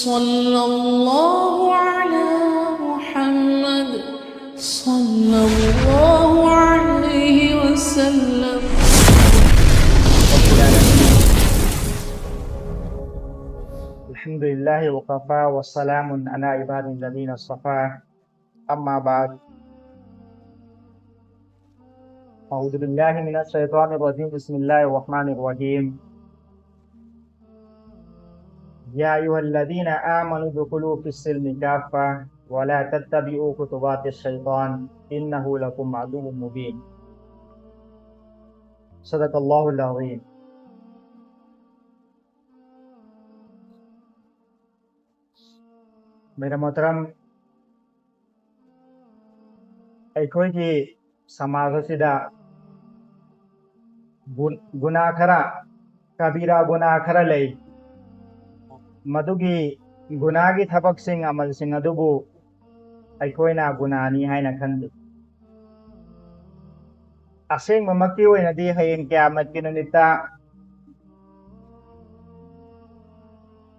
सल्लल्लाहु अला मुहम्मद सल्लल्लाहु अलैहि वसल्लम। अल्हम्दुलिल्लाहि वकफ़ा वस्सलामुन अला इबादिल्लज़ीना इस्तफ़ा अम्मा बाद। अऊज़ु बिल्लाहि मिनश शैतानिर रजीम। बिस्मिल्लाहिर रहमानिर रहीम। या अय्युहल्लज़ीना आमनु दुखुलू फिस्सिल्मि काफ़्फ़ा व ला तत्तबिऊ खुतुवातिश शैतान इन्नहु लकुम अदुव्वुम मुबीन। सदक़ल्लाहुल अज़ीम। मेरा मोहतरम, अꯩꯈꯣꯏꯒꯤ समाज असिदा गुना खरा कबीरा गुना खरा लई। मदुगी गुनागी थबकसिंग अमलसिंग अदुबु अꯩꯈꯣꯏꯅ गुनानी हाइना खंदे। असेंबमक्की ओइनदी हयेंग क़यामतकी नुमित्ता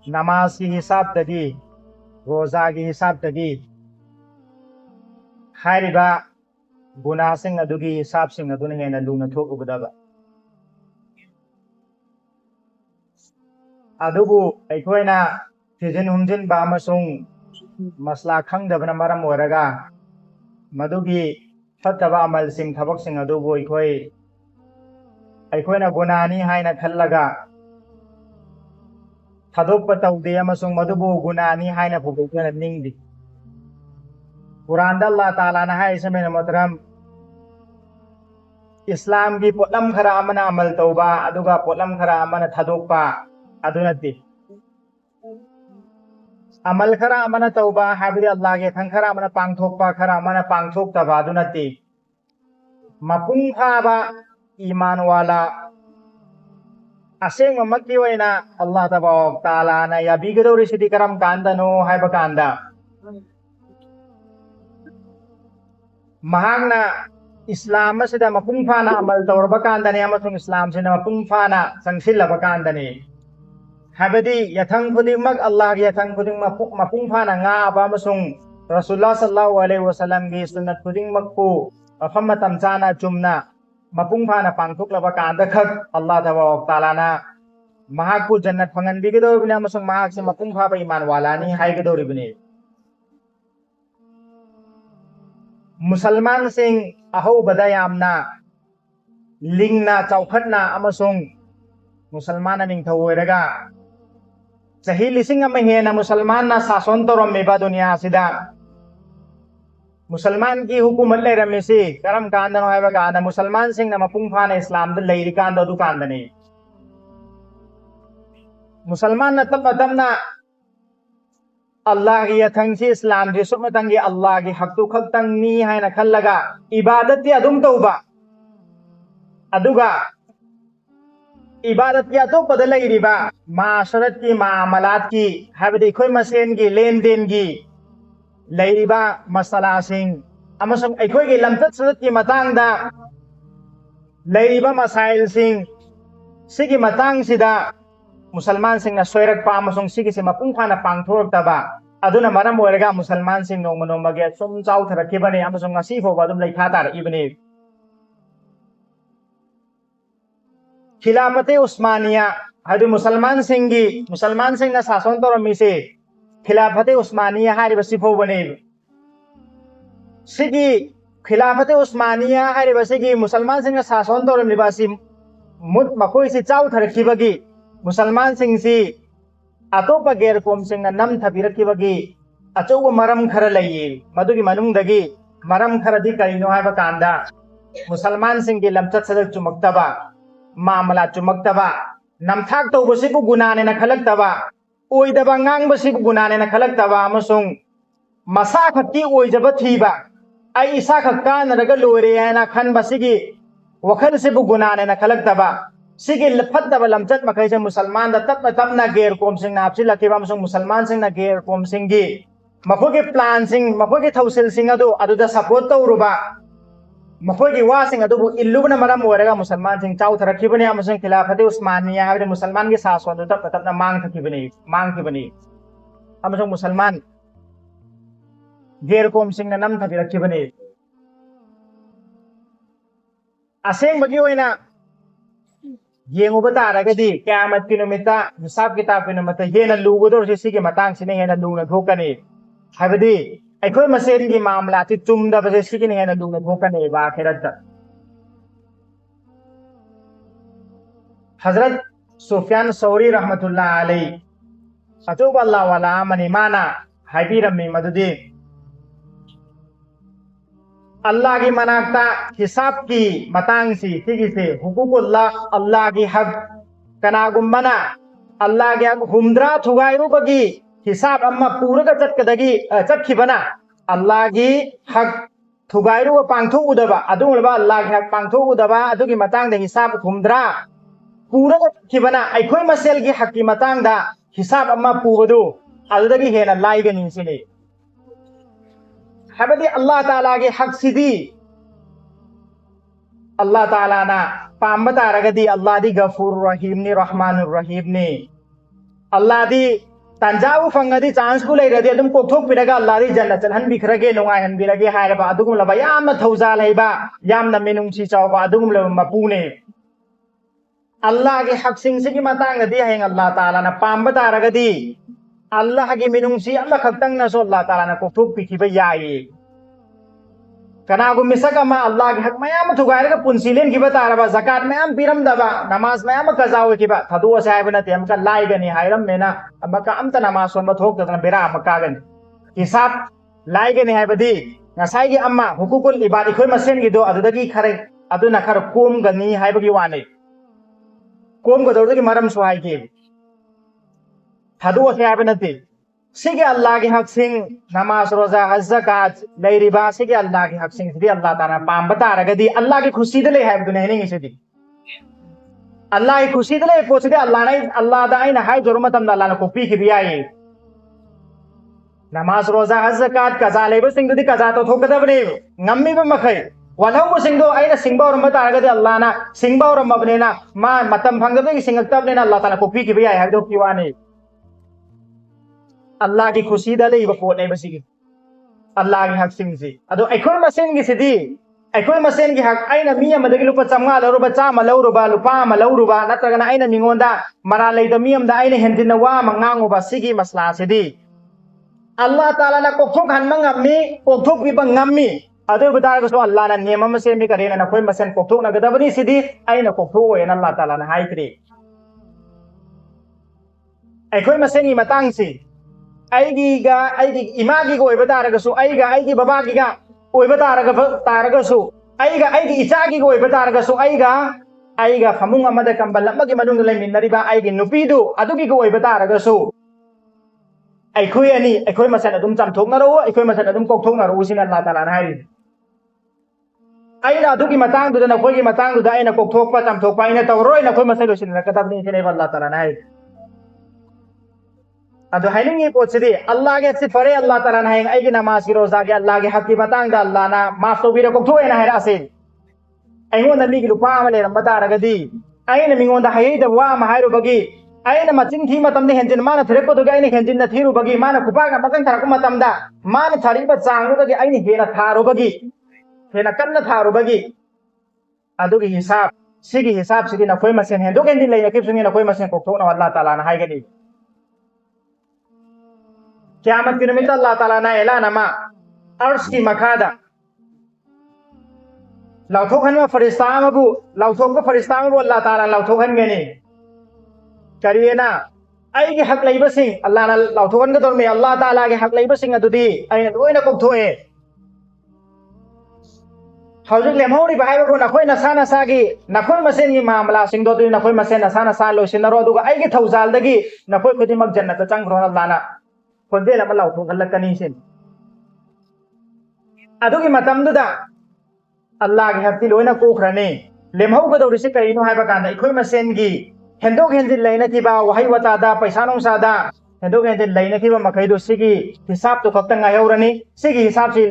नमाज की हिसाबदगी रोजा की हिसाबदगी हारिबा गुनासिंग अदुगी हिसाबसिंग अदुना हेना लुना थोकुगदबा। अदुबु अꯩꯈꯣꯏꯅ थिजिन हुमजिनबा अमसुंग मसला खंगदबना मरम ओइरगा मदुगी फत्तबा अमलसिंग थबकसिंग अदुबु अꯩꯈꯣꯏꯅ गुनानी हाइना खल्लगा थादोक्पा तौदे अमसुंग मदुबु गुनानी हाइना फुगोइना निंगदि। कुरान अल्लाह ताला ना हाइसे मेरा मोहतरम, इस्लाम की पोटलम खरा अमना अमल तौबा अदुगा पोटलम खरा अमना थादोक्पा अदुनति। अमल खरा अमना तौबा हाबिदि अल्लाह के थंग खरा अमना पांगथोक्पा खरा अमना पांगथोक्तबा अदुनति। मपुंग फाबा ईमान वाला असेंगमक्की ओइना अल्लाह तबारक ताला ना याबिगदौरिसिदि करम कांदनो हाइबा कांदा महांगना इस्लाम असिदा मपुंग फाना अमल तौरबा कांदने अमसुंग इस्लाम सिना मपुंग फाना संगसिल्लबा कांदने हाबदी यथंग खुदिमक अल्लाह की यथंग खुदिंग मपुंग फाना ngaaba अमसुंग रसूलुल्लाह सल्लल्लाहु अलैहि वसल्लम की सुन्नत खुदिंगमक को मफम मतम चाना चुमना मपुंग फाना पांगथोक्लबा कांदा खक अल्लाह तबारक ताला ना महाकु जन्नत फंगनबिगदौरिबने अमसुंग महाक से मपुंग फाबा ईमान वालानी हाइगदौरिबने। मुसलमान सिंह अहौबदा यामना लिंगना चौखटना अमसुंग मुसलमान निंगथौ ओइरगा चही लिसिंग अमा हेना मुसलमान ना शासन तौरम्मिबा दुनिया सिदा मुसलमान की हुकूमत लेरम्मिसि करम कांदनो हाइबा कांदा मुसलमान सिंह ना मपुंग फाना इस्लाम द लेरि कांदा दु कांदने। मुसलमान ना तब तबना अल्लाह की यथंग से इस्लाम से सुमतंगी अल्लाह की हक्तु खक्तंगनी है न खल्लगा इबादत की अदुम तौबा अदुगा इबादत की अतो बदल रिबा माशरत की मामलात की हाबदि खोय मसेन की लेन देन की लेरिबा मसला सिंह अमसुंग अꯩꯈꯣꯏ की लमचत सदत की मतांगदा लेरिबा मसाइल सिंह सिगी मतांग सिदा मुसलमान सिंह ना सोयरकपा अमसुंग सिगी से मपुंग फाना पांगथोरक्तबा अदुना मरम ओइरगा मुसलमान सिंह नोंमा नोंमागे सुम चाउथरक्खिबने अमसुंग ngasi फोबा अदुम लैखा तारइबने। खिलाफते उस्मानिया हादि मुसलमान सिंह ना शासन तौरम्मिसे खिलाफते उस्मानिया हारिबा सिफौबने। सिगी खिलाफते उस्मानिया हारिबा सिगी मुसलमान सिंह ना शासन तौरम्मिबा सि मुत मखोइ सि चाउथरक्खिबगी मुसलमान सिंह सी अतोपा गैर कौम सिंह नम थबिरक्खिबगी अचौब मरम खरा लैये। मदुगी मनुंगदगी मरम खरादि करिनो हाइबा कांदा मुसलमान सिंह की लमचत सदक चुमक्तबा मामला चुमक्तबा नमथाक तौबसिबु गुनाने न खलक्तबा ओइदबा ngangbसिबु गुनाने न खलक्तबा अमसुंग मसा खक्की ओइजबा थीबा आई इसा खक्का नरगा लोरे हैना खनबसिगी वखलसिबु गुनाने न खलक्तबा सिगी फत्तबा लमचत मखैसे मुसलमान दा तप तपना गैर कौम सिंह ना हापसिलक्खिबा अमसुंग मुसलमान सिंह ना गैर कौम सिंह की मखोगे प्लान सिंह मखोगे थौसिल सिंह अदुदा सपोर्ट तौरुबा मखोगी वासिंग अदुबु इल्लुबना मरम ओइरगा मुसलमान सिंह चाउथरक्खिबने अमसुंग खिलाफते उस्मानिया हाबदि मुसलमान की शासन दु तप तपना मांगथखिबने। अमसों मुसलमान गेर कोम सिंह नम थबिरखिबने असेंबगी ओइना येंगुबा तारगदी क़यामत की नुमित्ता हिसाब किताब की नुमित्ता हेना लुगदोरसे सिगे मतांग सिने हेना लुना थोकने हाबदी अखोय मसेन की मामला ति चुमदबसे सिगे हेना लुना थोकने बा आखिरत हजरत सुफियान सौरी रहमतुल्लाह अलैहि अचौब अल्लाह वाला मनी माना हाइबिरमी मदुदी अल्लाह की मनाक्ता हिसाब की मतांग से हुकूकुल्लाह अल्लाह की हक कनागुम्बना अल्लाह की हक हुमद्रा थुगाइरुबगी हिसाब अम्मा पूरगा चटकदगी चटखिबना अल्लाह की हक थुगाइरुबा पांथोउदबा अदुंगलबा अल्लाह की हक पांथोउदबा अदुगी मतांग द हिसाब हुमद्रा पूरगा चटखिबना अखोय मसेल की हक की मतांग दा हिसाब अम्मा पूबदु अदुदगी हेना लाइगनि सिने हाबदी अल्लाह ताला के हक सिदी अल्लाह ताला ना पांबा तारगदी अल्लाह दी गफूर रहीम ने रहमानुर रहीम ने अल्लाह दी तंजाऊ फंगदी चांस को लेरदी अदुम कोथोक पिरगा अल्लाह दी जन्नत चलहन बिखरगे नुंगाय हन बिरगे हायरबा अदुगुम लबा यामना थौजा लेबा यामना मिनुंगसी चावबा अदुगुम लब मपूने अल्लाह के हक सिंग से की मतांग दी हेंग अल्लाह ताला ना पांबा तारगदी अल्लाह की मिनुंगसी अल्लाह खक्तंग ना सो अल्लाह ताला ना कोथोक पिखिबा याई कनागु मिसकमा अल्लाह के हक मयाम थुगायरगा पुंसिलेन किबा तारबा ज़कात मयाम पिरमदबा नमाज मयाम कजाव किबा थदु सायबना तेमका लाइगनी हायरम मेना अमका अमता नमाज सोन थोकदना बेरा अमकागन हिसाब लाइगनी हायबदी ngasai amma hukukul ibadi khoi masen gi do adudagi khare aduna khar kom gani haibagi wane kom go dawdagi maram swai ki thadu se habenati sige allah gi hak sing namaz roza haj zakat leiriba sige allah gi hak sing sidi allah taala pam bata ragadi allah gi khushi dele haib du nahi ngi Allah ki khushi dele pochide Allah da aina hai jorumatam da Allah na kopi ki biyai namaz roza haj zakat kaza lebo sing du di kaza to thokada bne ngammi ba makhai walau mo sing do aina singba or mata ragadi Allah na singba or mabne na ma matam phangda ki singakta bne na Allah taala kopi ki biyai hai do kiwane Allah ki khushi dele ba pot nei basi Allah ki hak sing si ado aikon masen gi sidi अखोई मसेन की हक आइना मी अमदगी लुपा चमगा लौरुबा चामा लौरुबा लुपा अमा लौरुबा नत्रगना आइना मिंगोंदा मरा लेदा मी अमदा आइना हेंदिना वा मंगांगोबा सिगी मसला सिदी अल्लाह ताला ना कोथोक हनमा ngамmi कोथोक बिबा ngамmi अदु बदारगसो अल्लाह ना नियम म सेमि करेना ना कोई मसेन कोथोक ना गदबनी सिदी आइना कोथोक ओयना अल्लाह ताला ना हाइक्री अखोई मसेन की मतंग से आइगी इमागी को बदारगसो आइगी बाबागी गा ओइबा तारगसु आइगा आइगी इचागी को ओइबा तारगसु आइगा फमुंग अमदा कंबल अमगी मनुंग लेमिनरिबा आइगी नुपीदु अदुगी को ओइबा तारगसु अखोई अनि अखोई मसन अदुम चमथोकनरो अखोई मसन अदुम कोकथोकनरो सिना अल्लाह ताला ना हारि आइना अदुगी मतंग दुदा नखोई मतंग दुदा आइना कोकथोकपा चमथोकपा आइना तवरोय नखोई मसन लोसिना कदबनी सिने अल्लाह ताला ना हारि अदु हाइनिंग पोचदे अल्लाह के से फरे अल्लाह ताला ना हाइंग आइगी नमाज की रोजा के अल्लाह के हक की बतांग दा अल्लाह ना माफ तो बिरा कोथोय ना हाइरा असेन आइगोन दा मिगी लुपा अमले रम बता रगदी आइना मिंगोन दा हाइ दा वा मा हाइरो बगी आइना मचिन थी मतम दे हेंजिन माना थरे को दोगा आइना हेंजिन ना थीरु बगी माना कुपा का मतन थारको मतम दा माना थारी बा चांगरो बगी आइना हेना थारो बगी हेना कन्ना थारो बगी अदुगी हिसाब सिगी हिसाब सिगी ना कोई मसेन हेंदो केंदिन लेया किपसुनी ना कोई मसेन कोथो ना अल्लाह ताला ना हाइगनी क़यामत के निमित्त अल्लाह ताला ना ऐलान अमा अर्श की मखादा लाउथोखन में फरिश्ता मबु लाउथोक को फरिश्ता मबु अल्लाह ताला लाउथोखन गने करिएना आइगे हक लैबसिंग अल्लाह ना लाउथोखन के दौर में अल्लाह ताला के हक लैबसिंग अदुदी आइना लोइना कोथोए हौजिक लेमहौरी बाहायबा को नखोय नसा नसागी नखोय मसेन की मामला सिंग दो नखोय मसेन नसा नसा लोसिनरो अदुगा आइगे थौजालदगी नखोय खुदिमक जन्नत चंग्रो अल्लाह ना खोजे लमा लाउथो गलकनी सिन अदुगी मतमदुदा अल्लाह की हक्ति लोइना कोखरने लेमहौ गदौरिसे करिनो हाइबा कांदा इखोय मसेन गी हेंदोक हेंजिन लैना थिबा वहाई वतादा पैसा नोंसादा हेंदोक हेंजिन लैना थिबा मखैदो सिगी हिसाब तो खक्ता ngaihorani सिगी हिसाब से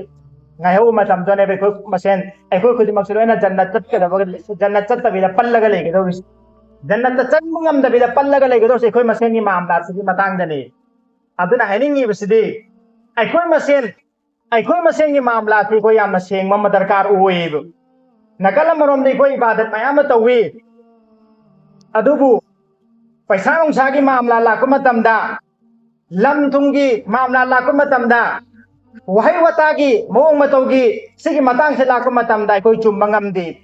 ngaihau matam जने बे खोय मसेन इखोय खुदिमक लोइना जन्नत चतकदबा जन्नत चतबिदा पल्लगा लेगदौरिस जन्नत चंगम दबिदा पल्लगा लेगदौरिस इखोय मसेन की मामला सिगी मतांग दने aduna haningi basidi aikoi masen gi mamla ti ko yamna seng ma darkar uweb nakala marom dei ko ibadat mayam tawi adubu paisa ong sagi mamla la ko matamda lam thungi mamla la ko matamda wahai watagi mong matawgi sigi matang se la ko matamda ko chumbangam di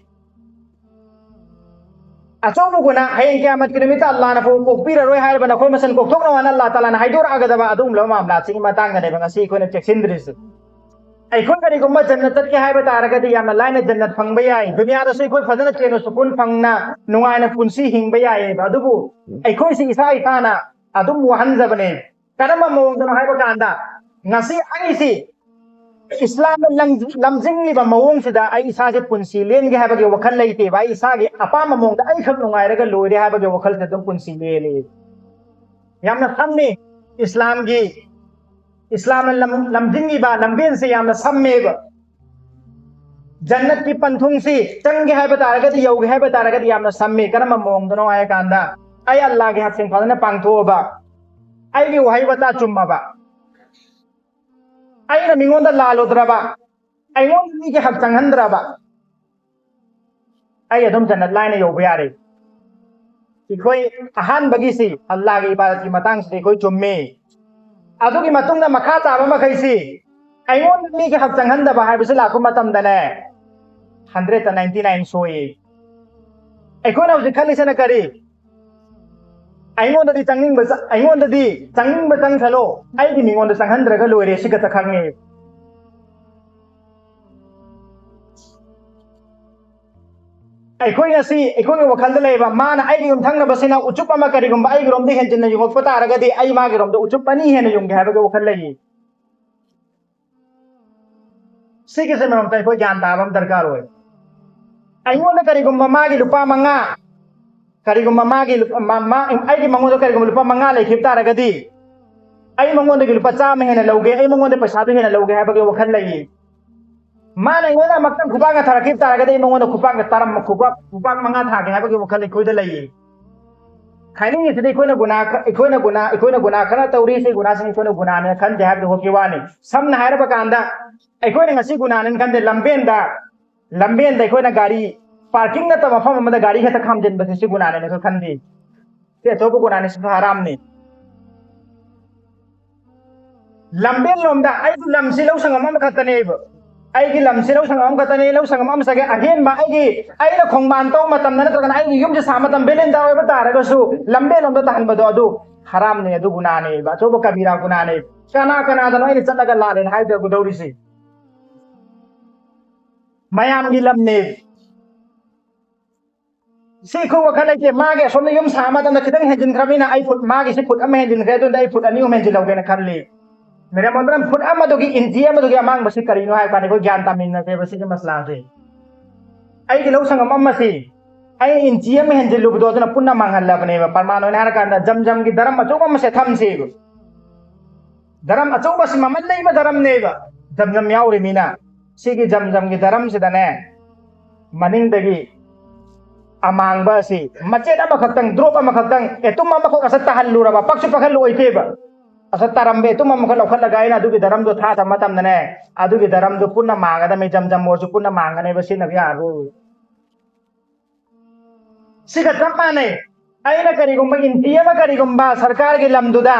asobu guna hayeng kiamat kilometer Allah na po pira roy hayal bana ko masan ko tok na Allah taala na haydor aga daba adum lo mamla sigi matang ga ne banga si ko ne check sindris ai kon kari ko ma jannat ke hayba taraga di yamna laina jannat phangba yai dunya da sai ko fadana cheno sukun phangna nungai na punsi hingba yai adubu ai ko si isa itana adum wahan zabane kanama mong dana hayba kanda ngasi ai si Islam lamjing ni ba mawong sida ai isa je punsi len ge hayba ge wakhal leite ba isa ge apa mamong da ai kham nungai raga loire hayba ge wakhal ta dum punsi le yamna samne Islam lamjing ni ba lambien se yamna samme ba jannat ki panthung si chang ge hayba taraga di yau ge hayba taraga di yamna samme kanama mong dano ay kanda ai Allah ge hatseng phadana pangtho ba ai ge wahai bata chumma ba ai na mingon da lalodra ba ai ngon ni ge hak changhandra ba ai adum jannat laina yau ba yare ikoi ahan bagi si Allah ge ibadat ki matang se koi chumme adugi matungna makha ta ba makai si ai ngon ni ge hak changhanda ba hai bisala ko matam da ne 199 soi ai ko na khali sana kari ai ngon da changning ba chang thalo ai gi mingon da changhandra ga loire si ka ta khange ai ko wakhal da leba mana ai gi thang na basina uchup ama kari gum ba ai rom de henjin na yuk pata raga di ai ma gi rom da uchup pani hen yung ga ba ga wakhal lagi si ke se merom tai ko jan ta bam darkar hoy ai ngon da kari gum ma gi lupa manga kari gum ma gi mama ai gi mangon da kari gum lupa manga le khip ta raga di ai mangon da gi lupa cha me hen loge ai mangon da paisa be hen loge ha ba ga wakhal lagi mana ngona maktan khupanga tharakip taraga dei mangona khupanga taram khupang manga thage ha bagi wakhal ikoi da lai khani ni sidai koina guna khana tauri se guna sing koina guna ne khan jahab ho kiwani samna haira bakandaikoina ngasi guna ne kan de lamben da koina gari parking na ta mafam amada gari khata khamjen basi si guna ne ko khan di te to guna ne sa haram ne lamben lomda ai du lam si lo sangam ma khatane ba ai gi lam silo sangam ka tane lo sangam am sage again ba ai na khongban to matam na to kan ai yum je sa matam belen da ba ta ra su lambe lom da tan ba do adu haram ne adu guna ne ba so ba kabira guna ne kana da noi chata ga la le hai da gu dori si mayam gi lam ne si ko wa khala ke ma ge so ne yum sa matam da kidang henjin kramina ai put ma ge si put am henjin kre do dai put ani um henjin lo ge na kharli मेरा मतलब foot अमा दोगी इंजिया में दोगी among बसी करीनो है पाने को ज्ञान तामिन ना से बसी के मसला से आई के लो संगम अम्मा से आई इंजिया में हंजे लुब दो ना पुन्ना मांगन ला बने में परमाणु ने हर कांदा जम की धर्म अचो को से थम से धर्म अचो बस ममन नहीं बा धर्म ने बा जम याव रे मीना सी की जम की धर्म से दने मनिंग दगी अमांग बा से मचे दा मखतंग ड्रॉप मखतंग ए तुम मा को असत हल्लू रबा पक्ष पखल लोई थे बा असत तारंबे तुम मम खल खल लगाई ना दुगी धर्म दो था मतम ने अदुगी धर्म दो पुन्ना मांगा दा मे जम मोर सु पुन्ना मांगा ने बसी न यारो सिगा तम्मा ने आइना करी गुम इंडिया में करी गुम बा सरकार के लमदुदा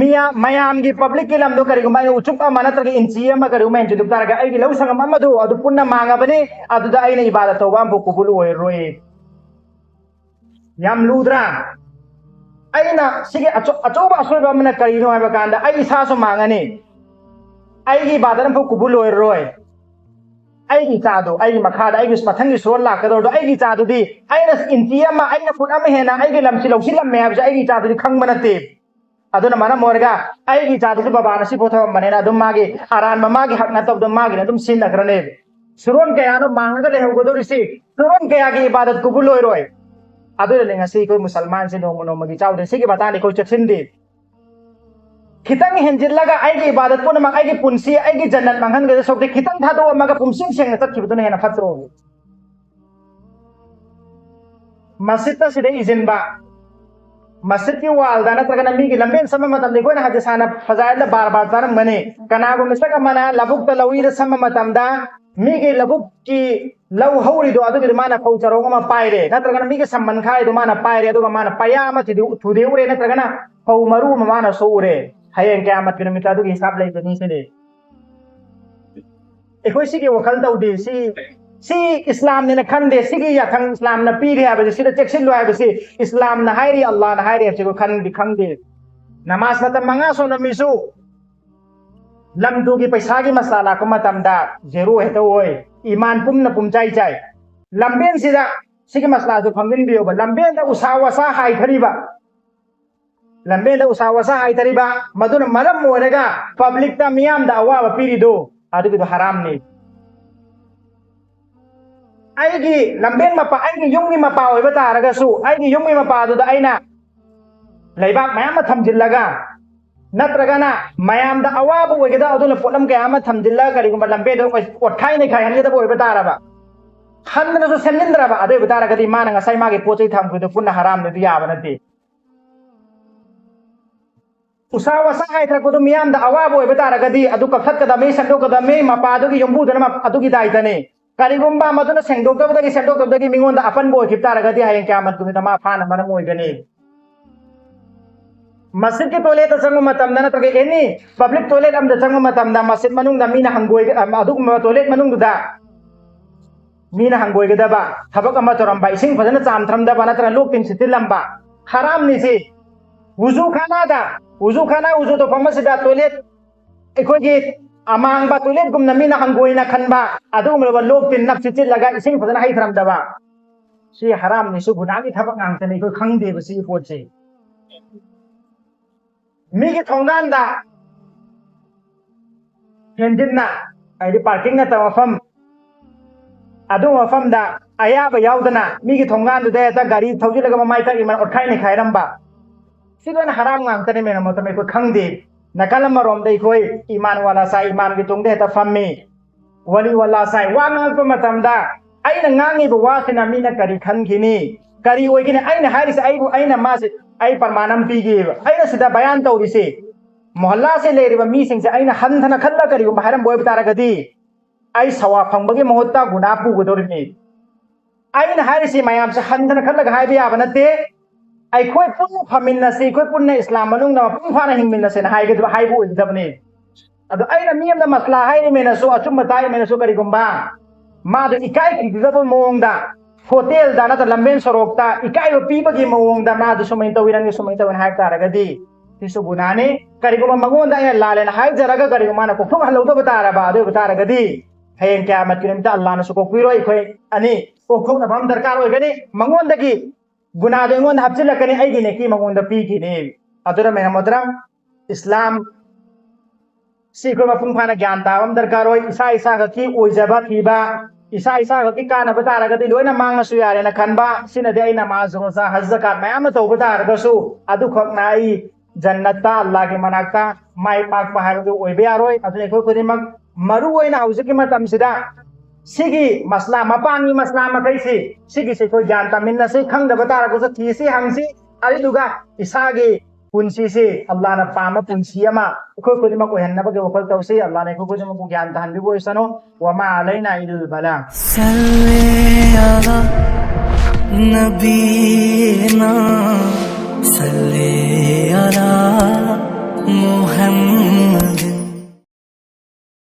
मिया मयाम की पब्लिक के लमदो करी गुम बा उचुपा मानतर के इंडिया में करी गुम जुदुक तारगा आई लौ संग ममदु अदु पुन्ना मांगा बने अदुदा आइना इबादत तोबा बु कुबुल होय रोए याम लुद्रा aina sige achoba asoba amna karino ha bakanda ai isa so mangane ai gi badaram fu kubul loy roy ai gi chado ai gi makhada ai gi mathangi sol la ka do ai gi chado di ai na intia ma ai na put am hena ai gi lam silau silam me ha ai gi chado di khang manate aduna mana morga ai gi chado si baba na si potha manena dum magi aran mama gi hak na tab dum magi na dum sin na krane suron kaya no mangga le ho do risi suron kaya gi ibadat kubul loy roy Adoor ले ngasi ko musalman se no mono magi chaw de se ki bata ni ko chaksin de khitang henjil laga ai gi ibadat pun mang ai gi punsi ai gi jannat manghan ge sok de khitang tha do maga pumsing seng ta ki butun hena phatro masjid ta side izin ba मस्जिद की वालदा नत्रगना मी की लंबेन सम मतम देखो ना हजसाना फजाइल बार बार तरम बने कनागो मिसक मना लबुक त लवी द सम मतम दा मी की लबुक की लव हौरी दो अदु माना फौचरो मा पाइरे नत्रगना मी के सम्मन खाइ दो माना पाइरे अदु माना पया मा थुदे उरे नत्रगना फौ मरु माना सोरे हयें क़यामत की निमित्त अदु हिसाब लै तनी से एखोय सिगे वखल तौदे सी इस्लाम ने खंदे सिगी या खंग इस्लाम न पीरे है सिदा चेक्सिन लो है इस्लाम न हायरी अल्लाह न हायरी है खन भी खंदे नमाज मतम मंगा सो नमीसु लमदु की पैसा की मसला लाको मतम दा जेरो है तो ओय ईमान पुम न पुम चाई चाई लंबेन सिदा सिगी मसला जो खंगिन बियो बा लंबेन दा उसा वसा हाई थरीबा लंबेन दा उसा वसा हाई थरीबा मदुन मरम मोरेगा पब्लिक ता मियाम दा अवा पीरी दो आदि तो हराम नहीं आईगी लंबेन मपा आईगी युंगी मपा होइबा तारगसु आईगी युंगी मपा दुदा आइना लैबाक मयाम थमजिल्लगा नत्रगना मयाम दा अवाब ओइगदा अदुला पोलम कयाम थमजिल्ला करिगुम लंबे दो ओठाइ नै खाइ हनगदा ओइबा तारबा हननसु सेनिंद्रबा अदे बतारगदी माना ngasai मागे पोचै थमखुदो पुन्ना हराम ने याबा नते उसा वसा हाइ थरकोदो मियाम दा अवाब ओइबा तारगदी अदु कखतकदा मे संदोकदा मे मपा दुगी यंबुदना अदुगी दाइतने करिगुम्बा मदुना सेंदोकबदगी मिंगोंदा अपन बोय खिपतारगदी हयें क़यामत कुमिता मा फाना मरम ओइगनी मस्जिद के टॉयलेट चंगु मतमदा नत्रगे एनी पब्लिक टॉयलेट अमदा चंगु मतमदा मस्जिद मनुंगदा मीना हंगोय अदुगुम टॉयलेट मनुंगदा मीना हंगोयगदबा थबक अमा तोरंबा इसिंग फजना चामथ्रमदबा नत्र लोक तिन सितिलंबा हराम निसे वुजू खाना वुजू तो फमसिदा टॉयलेट एखोगे अमांगबा टॉयलेट गुमना मीना हंगोयना खनबा अदुगुमबा लोक तिन नपसिति लगा इसिंग फजना हाइथ्रमदबा सी हराम निसु गुनागी थबक आंगतने को खंगदे बसी पोचे मीगी थोंगांदा हेंजिनना आइदि पार्किंग ना तमफम अदु मफमदा अयाब यावदना मीगी थोंगांदु दे ता गाड़ी थौजिलगा ममाइ का इमान ओठाइ ने खाइरंबा सिगन हराम गांगतने मेना मतमे को खंगदे नकलम मरोम दे कोई ईमान वाला सा ईमान की तुंगदे ता फम्मी वली वाला सा वांगल प मतमदा आइना ngangi बो वासिना मीना करी खनखिनी करी ओइगिने आइना हारिस आइबु आइना मासे आई परमानम पीगे आइना सिदा बयान तौरिसे मोहल्ला से लेरिबा मी सिंग से आइना हंधना खल्ला करिगु हरम बोय तारगदी आई सवा फंबगे मोहत्ता गुना पुगदोरिनी आइना हारिसे मयाम से हंधना खल्ला हाइबे याबा नते आई खोय पुन फमिनसे खोय पुन इस्लाम मनुंग ना पुन फाना हिंगमिनसे ना हाइगे हाइबु इदबने अदो आइना मियम दा मसला हाइने मेनसो अचुम ताइ मेनसो करिगुम्बा मादो इकाय किगदबो मोंगदा होटल दाना तो लंबेन सरोकता इकाय पीबगी मवोंगदा मादो सुमैन तविरंगे सुमैन तवन हाइ तारगदी तिसु गुनाने करिगुमा मंगोंदा या लालेन हाइ जरगा करिगुमा ना कोखम हलौदो बतारबा अदो बतारगदी हयें क़यामत किनमता अल्लाह न सुको कुइरो इखोय अनि कोखम नबम दरकार ओइगनी मंगोंदगी गुनादो इंगोंद हपचिलकनी आइगी नेकी मंगोंदा पीगिने अदुरा मेना मोदरम इस्लाम सिको मफुंग फाना ज्ञान तावम दरकार ओइ इसा की ओइजबा थीबा इसा की काना बतारगदी लोइना मांगसु यारे ना खनबा सिनदे आई नमाज रोजा हज ज़कात मयाम तो बतारगसु अदु खकनाई जन्नता अल्लाह के मनाक्ता माई पाक पहारगो ओइबे यारोय अदु एखो खुदिमक मरु ओइना हौजिकी मतमसिदा सिगी मसला मपांगी मसला मखैसी सिगी से कोई ज्ञान तामिन्नसे खंगदा बतारगसु थीसी हंगसी अदिदुगा इसागे पुंसी से अल्लाह ने पामा पुंसी अमा कोई कोई मको हन्ना बगे वकल तौसे अल्लाह ने कोई मको ज्ञान दान भी बोई सनो वमा अलैना इल्ल बला सल्ले अला नबीना सल्ले अला मुहम्मद